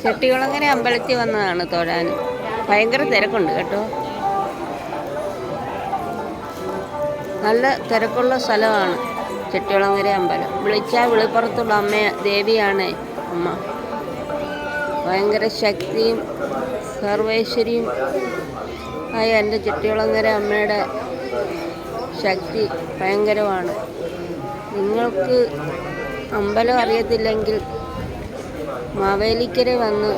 ചെട്ടികുളങ്ങര അമ്പലത്തിൽ വന്നതാണ് തൊഴാൻ. ഭയങ്കര തിരക്കുണ്ട് കേട്ടോ. നല്ല തിരക്കുള്ള സ്ഥലമാണ് ചെട്ടികുളങ്ങര അമ്പലം. വിളിച്ചാൽ വിളിപ്പുറത്തുള്ള ദേവിയാണ് അമ്മ. ഭയങ്കര ശക്തിയും സർവേശ്വരിയും ആയ എൻ്റെ ചെട്ടികുളങ്ങര അമ്മയുടെ ശക്തി ഭയങ്കരമാണ്. നിങ്ങൾക്ക് അമ്പലം അറിയത്തില്ലെങ്കിൽ മാവേലിക്കര വന്ന്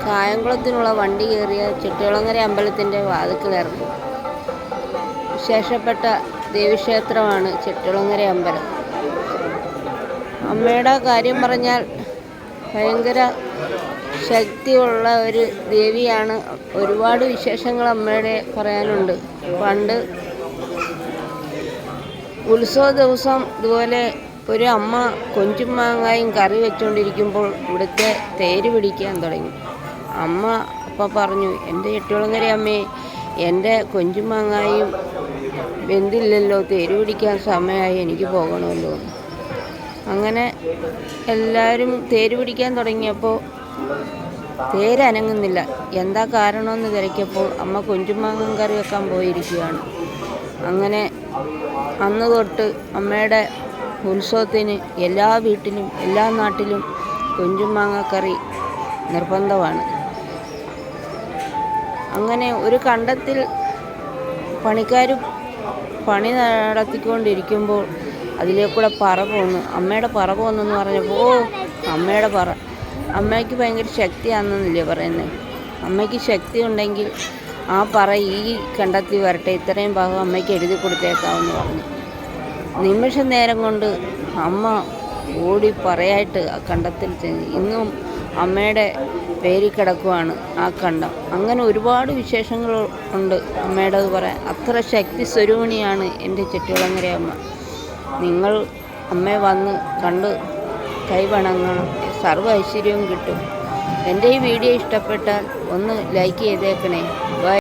കായംകുളത്തിനുള്ള വണ്ടി കയറിയ ചെട്ടികുളങ്ങര അമ്പലത്തിൻ്റെ വാതിൽക്കൽ ഇറങ്ങും. വിശേഷപ്പെട്ട ദേവീക്ഷേത്രമാണ് ചെട്ടികുളങ്ങര അമ്പലം. അമ്മയുടെ കാര്യം പറഞ്ഞാൽ ഭയങ്കര ശക്തിയുള്ള ഒരു ദേവിയാണ്. ഒരുപാട് വിശേഷങ്ങൾ അമ്മയുടെ പറയാനുണ്ട്. പണ്ട് ഉത്സവ ദിവസം ഇതുപോലെ ഒരു അമ്മ കൊഞ്ചും മാങ്ങായും കറി വെച്ചുകൊണ്ടിരിക്കുമ്പോൾ ഇവിടുത്തെ തേര് പിടിക്കാൻ തുടങ്ങി. അമ്മ അപ്പം പറഞ്ഞു, എൻ്റെ ചെട്ടികുളങ്ങര അമ്മേ, എൻ്റെ കൊഞ്ചും മാങ്ങായും വെന്തില്ലല്ലോ, തേര് പിടിക്കാൻ സമയമായി, എനിക്ക് പോകണമല്ലോ. അങ്ങനെ എല്ലാവരും തേര് പിടിക്കാൻ തുടങ്ങിയപ്പോൾ തേര് അനങ്ങുന്നില്ല. എന്താ കാരണമെന്ന് തിരക്കിയപ്പോൾ അമ്മ കൊഞ്ചും മാങ്ങ കറി വെക്കാൻ പോയിരിക്കുകയാണ്. അങ്ങനെ അന്ന് തൊട്ട് അമ്മയുടെ ഉത്സവത്തിന് എല്ലാ വീട്ടിലും എല്ലാ നാട്ടിലും കൊഞ്ചും മാങ്ങക്കറി നിർബന്ധമാണ്. അങ്ങനെ ഒരു കണ്ടത്തിൽ പണിക്കാർ പണി നടത്തിക്കൊണ്ടിരിക്കുമ്പോൾ അതിലേക്കൂടെ പറ പോന്നു. അമ്മയുടെ പറ പോന്നെന്ന് പറഞ്ഞപ്പോൾ അമ്മയുടെ പറ, അമ്മയ്ക്ക് ഭയങ്കര ശക്തിയാണെന്നല്ലേ പറയുന്നത്. അമ്മയ്ക്ക് ശക്തി ഉണ്ടെങ്കിൽ ആ പറ ഈ കണ്ടെത്തി വരട്ടെ, ഇത്രയും ഭാഗം അമ്മയ്ക്ക് എഴുതി കൊടുത്തേക്കാമെന്ന് പറഞ്ഞു. നിമിഷ നേരം കൊണ്ട് അമ്മ ഓടി പറയായിട്ട് ആ കണ്ടത്തിൽ ചെന്ന് ഇന്നും അമ്മയുടെ പേരിൽ കിടക്കുവാണ് ആ കണ്ടം. അങ്ങനെ ഒരുപാട് വിശേഷങ്ങൾ ഉണ്ട് അമ്മയുടേത് പറയാൻ. അത്ര ശക്തി സ്വരൂപിണിയാണ് എൻ്റെ ചെട്ടികുളങ്ങര അമ്മ. നിങ്ങൾ അമ്മയെ വന്ന് കണ്ട് കൈവണങ്ങണം, സർവ്വ ഐശ്വര്യവും കിട്ടും. എൻ്റെ ഈ വീഡിയോ ഇഷ്ടപ്പെട്ടാൽ ഒന്ന് ലൈക്ക് ചെയ്തേക്കണേ. ബൈ.